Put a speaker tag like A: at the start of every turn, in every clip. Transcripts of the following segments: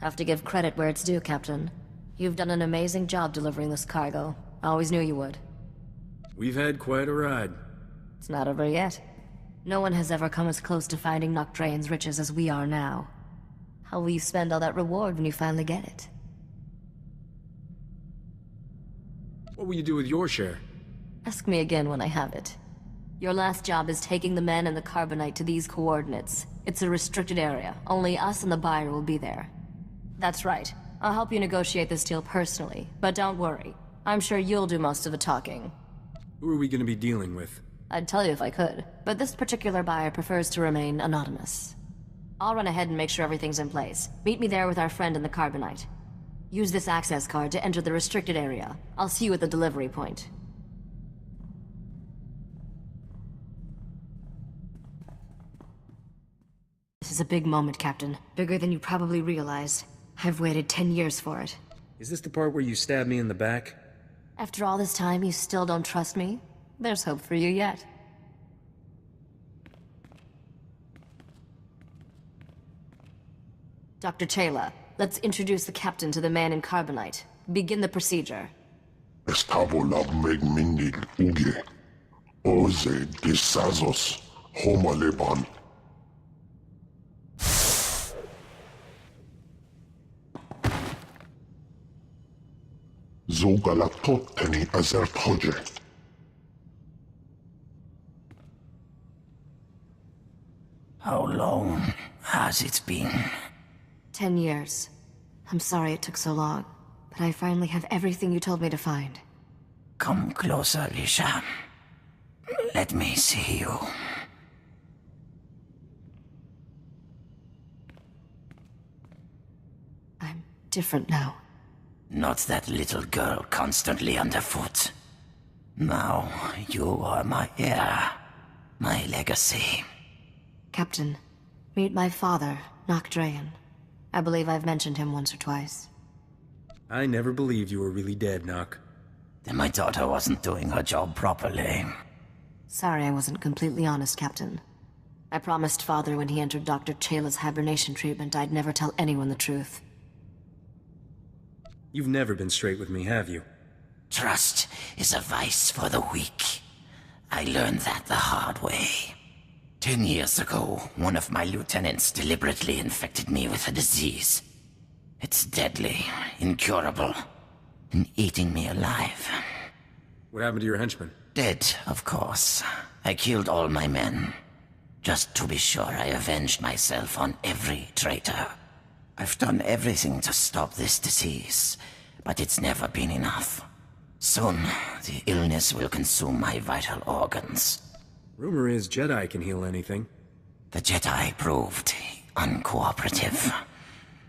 A: Have to give credit where it's due, Captain. You've done an amazing job delivering this cargo. I always knew you would.
B: We've had quite a ride.
A: It's not over yet. No one has ever come as close to finding Noctrayan's riches as we are now. How will you spend all that reward when you finally get it?
B: What will you do with your share?
A: Ask me again when I have it. Your last job is taking the men and the carbonite to these coordinates. It's a restricted area. Only us and the buyer will be there. That's right. I'll help you negotiate this deal personally, but don't worry. I'm sure you'll do most of the talking.
B: Who are we going to be dealing with?
A: I'd tell you if I could, but this particular buyer prefers to remain anonymous. I'll run ahead and make sure everything's in place. Meet me there with our friend in the carbonite. Use this access card to enter the restricted area. I'll see you at the delivery point. This is a big moment, Captain. Bigger than you probably realized. I've waited 10 years for it.
B: Is this the part where you stab me in the back?
A: After all this time, you still don't trust me? There's hope for you yet. Dr. Chayla, let's introduce the captain to the man in carbonite. Begin the procedure.
C: Estabolag megmindig uge. Oze disazos homaleban. Zogalatot teni azert hoje.
D: How long has it been?
A: 10 years. I'm sorry it took so long, but I finally have everything you told me to find.
D: Come closer, Lisha. Let me see you.
A: I'm different now.
D: Not that little girl constantly underfoot. Now you are my heir, my legacy.
A: Captain, meet my father, Noctrayan. I believe I've mentioned him once or twice.
B: I never believed you were really dead, Nock.
D: Then my daughter wasn't doing her job properly.
A: Sorry I wasn't completely honest, Captain. I promised Father when he entered Dr. Chayla's hibernation treatment I'd never tell anyone the truth.
B: You've never been straight with me, have you?
D: Trust is a vice for the weak. I learned that the hard way. 10 years ago, one of my lieutenants deliberately infected me with a disease. It's deadly, incurable, and eating me alive.
B: What happened to your henchman?
D: Dead, of course. I killed all my men. Just to be sure I avenged myself on every traitor. I've done everything to stop this disease, but it's never been enough. Soon, the illness will consume my vital organs.
B: Rumor is Jedi can heal anything.
D: The Jedi proved uncooperative.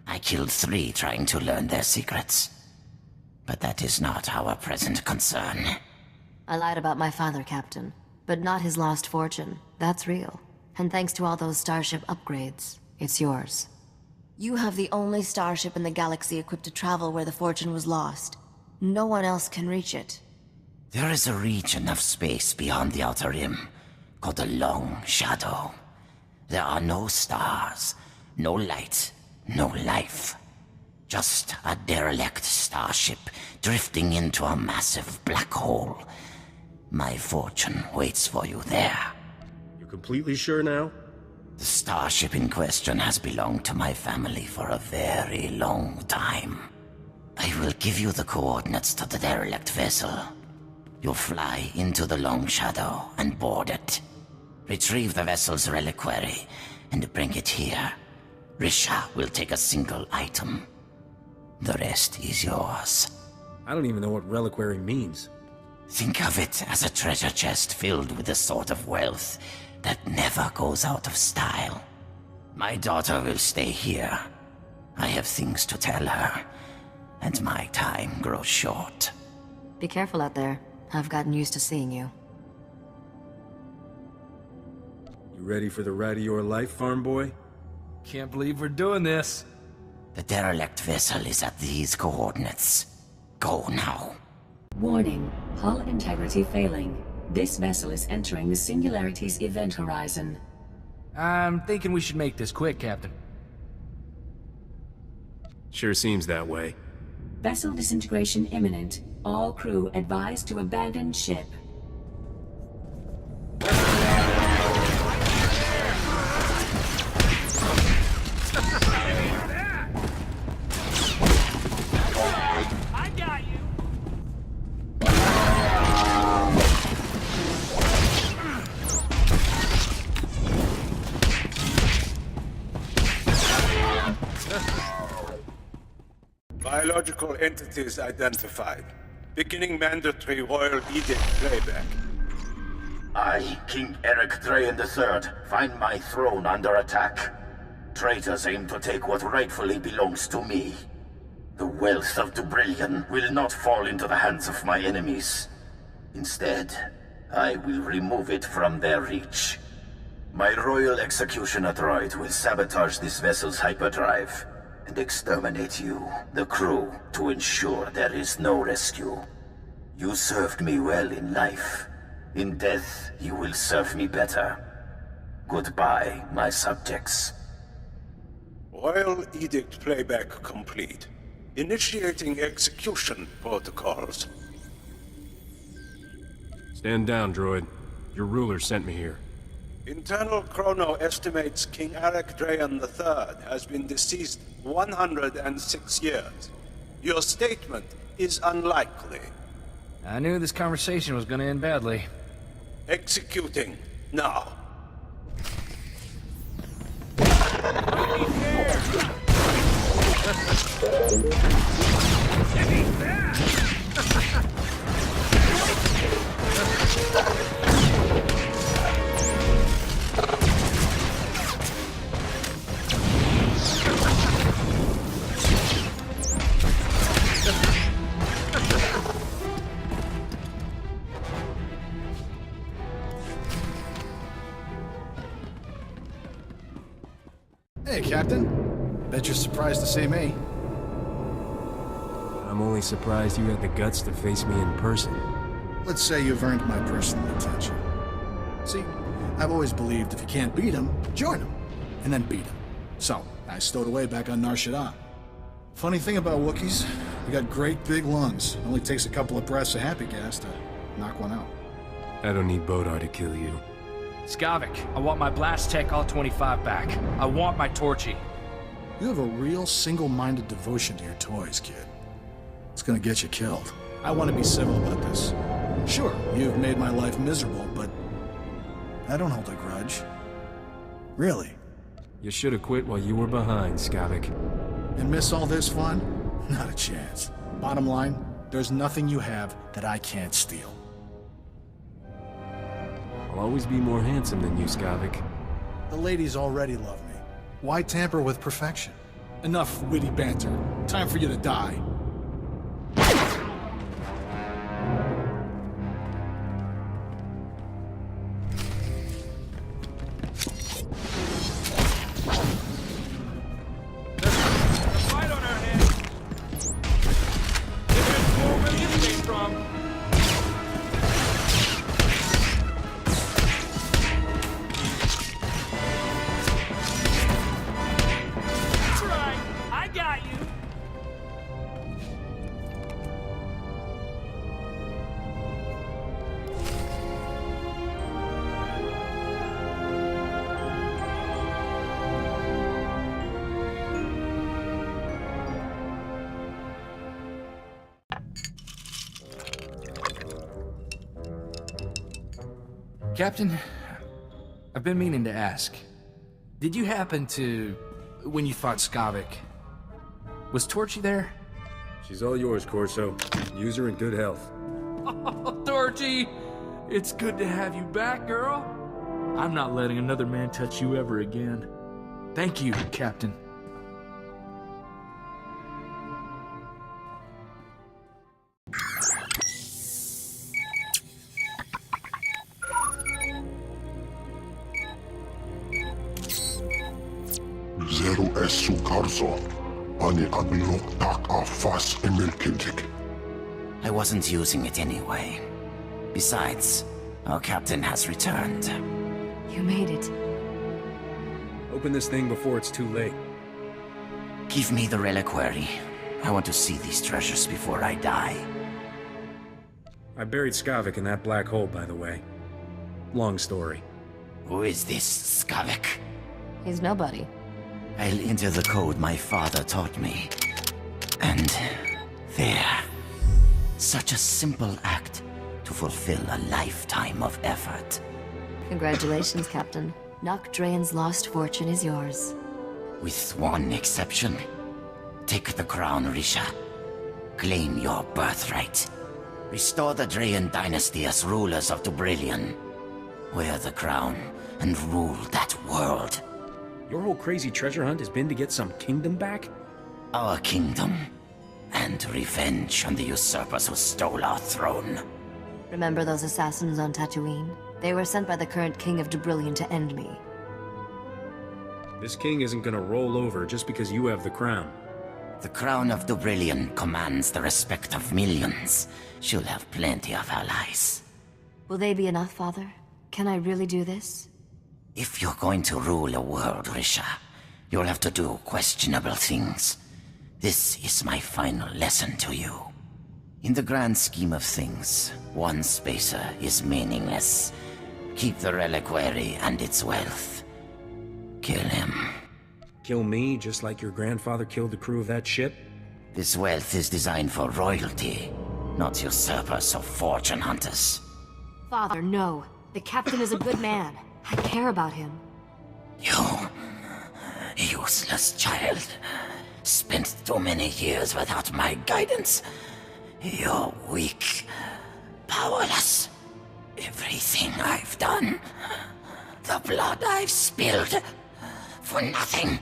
D: I killed 3 trying to learn their secrets. But that is not our present concern.
A: I lied about my father, Captain, but not his lost fortune. That's real. And thanks to all those starship upgrades, it's yours. You have the only starship in the galaxy equipped to travel where the fortune was lost. No one else can reach it.
D: There is a region of space beyond the Outer Rim, called the Long Shadow. There are no stars, no light, no life. Just a derelict starship drifting into a massive black hole. My fortune waits for you there.
B: You're completely sure now?
D: The starship in question has belonged to my family for a very long time. I will give you the coordinates to the derelict vessel. You'll fly into the Long Shadow and board it. Retrieve the vessel's reliquary and bring it here. Risha will take a single item. The rest is yours.
B: I don't even know what reliquary means.
D: Think of it as a treasure chest filled with the sort of wealth that never goes out of style. My daughter will stay here. I have things to tell her, and my time grows short.
A: Be careful out there. I've gotten used to seeing you.
B: You ready for the ride of your life, farm boy?
E: Can't believe we're doing this.
D: The derelict vessel is at these coordinates. Go now.
F: Warning, hull integrity failing. This vessel is entering the Singularity's event horizon.
E: I'm thinking we should make this quick, Captain.
B: Sure seems that way.
F: Vessel disintegration imminent. All crew advised to abandon ship.
E: I got you!
G: Biological entities identified. Beginning mandatory royal edict playback.
D: I, King Eric Drayan III, find my throne under attack. Traitors aim to take what rightfully belongs to me. The wealth of Dubrillion will not fall into the hands of my enemies. Instead, I will remove it from their reach. My royal executioner droid will sabotage this vessel's hyperdrive and exterminate you, the crew, to ensure there is no rescue. You served me well in life. In death, you will serve me better. Goodbye, my subjects.
G: Royal edict playback complete. Initiating execution protocols.
B: Stand down, droid. Your ruler sent me here.
G: Internal chrono estimates King Eric Drayan III has been deceased 106 years. Your statement is unlikely.
E: I knew this conversation was gonna end badly.
G: Executing now.
H: Hey, Captain. Bet you're surprised to see me.
B: I'm only surprised you had the guts to face me in person.
H: Let's say you've earned my personal attention. See, I've always believed if you can't beat him, join him, and then beat him. So, I stowed away back on Nar Shaddaa. Funny thing about Wookiees, they got great big lungs. It only takes a couple of breaths of happy gas to knock one out.
B: I don't need Bodar to kill you.
E: Skavik, I want my Blast Tech All-25 back. I want my Torchy.
H: You have a real single-minded devotion to your toys, kid. It's gonna get you killed. I want to be civil about this. Sure, you've made my life miserable, but I don't hold a grudge. Really.
B: You should have quit while you were behind, Skavik.
H: And miss all this fun? Not a chance. Bottom line, there's nothing you have that I can't steal.
B: I'll always be more handsome than you, Skavik.
H: The ladies already love me. Why tamper with perfection? Enough witty banter. Time for you to die.
E: Fight on our hands! There's more where you came from! Captain, I've been meaning to ask. Did you happen to... when you fought Skavik, was Torchy there?
B: She's all yours, Corso. Use her in good health.
E: Oh, Torchy! It's good to have you back, girl. I'm not letting another man touch you ever again. Thank you, Captain.
C: Zero esu karzo. Ani abilok tak afas emilkintik.
D: I wasn't using it anyway. Besides, our captain has returned.
A: You made it.
B: Open this thing before it's too late.
D: Give me the reliquary. I want to see these treasures before I die.
B: I buried Skavik in that black hole, by the way. Long story.
D: Who is this Skavik?
A: He's nobody.
D: I'll enter the code my father taught me. And there. Such a simple act to fulfill a lifetime of effort.
A: Congratulations, Captain. Nock Draen's lost fortune is yours.
D: With one exception. Take the crown, Risha. Claim your birthright. Restore the Draen dynasty as rulers of Dubrillion. Wear the crown and rule that world.
B: Your whole crazy treasure hunt has been to get some kingdom back?
D: Our kingdom. And revenge on the usurpers who stole our throne.
A: Remember those assassins on Tatooine? They were sent by the current king of Dubrillion to end me.
B: This king isn't gonna roll over just because you have the crown.
D: The crown of Dubrillion commands the respect of millions. She'll have plenty of allies.
A: Will they be enough, Father? Can I really do this?
D: If you're going to rule a world, Risha, you'll have to do questionable things. This is my final lesson to you. In the grand scheme of things, one spacer is meaningless. Keep the reliquary and its wealth. Kill him.
B: Kill me just like your grandfather killed the crew of that ship?
D: This wealth is designed for royalty, not usurpers or fortune hunters.
A: Father, no. The captain is a good man. I care about him.
D: You, useless child, spent too many years without my guidance. You're weak, powerless. Everything I've done, the blood I've spilled, for nothing.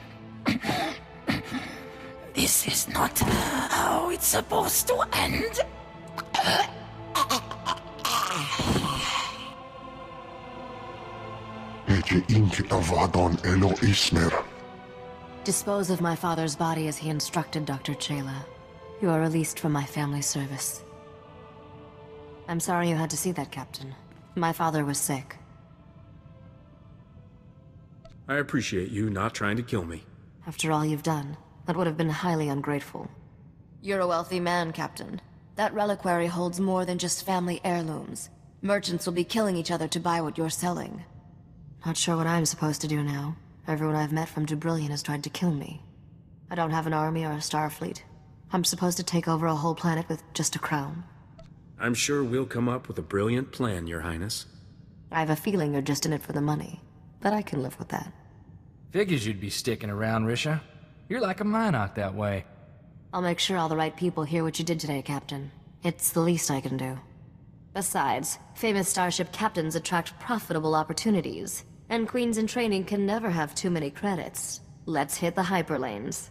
D: This is not how it's supposed to end.
A: Dispose of my father's body as he instructed, Dr. Chayla. You are released from my family service. I'm sorry you had to see that, Captain. My father was sick.
B: I appreciate you not trying to kill me.
A: After all you've done, that would have been highly ungrateful. You're a wealthy man, Captain. That reliquary holds more than just family heirlooms. Merchants will be killing each other to buy what you're selling. Not sure what I'm supposed to do now. Everyone I've met from Dubrillion has tried to kill me. I don't have an army or a star fleet. I'm supposed to take over a whole planet with just a crown.
B: I'm sure we'll come up with a brilliant plan, Your Highness.
A: I have a feeling you're just in it for the money, but I can live with that.
E: Figures you'd be sticking around, Risha. You're like a Minot that way.
A: I'll make sure all the right people hear what you did today, Captain. It's the least I can do. Besides, famous starship captains attract profitable opportunities, and queens in training can never have too many credits. Let's hit the hyperlanes.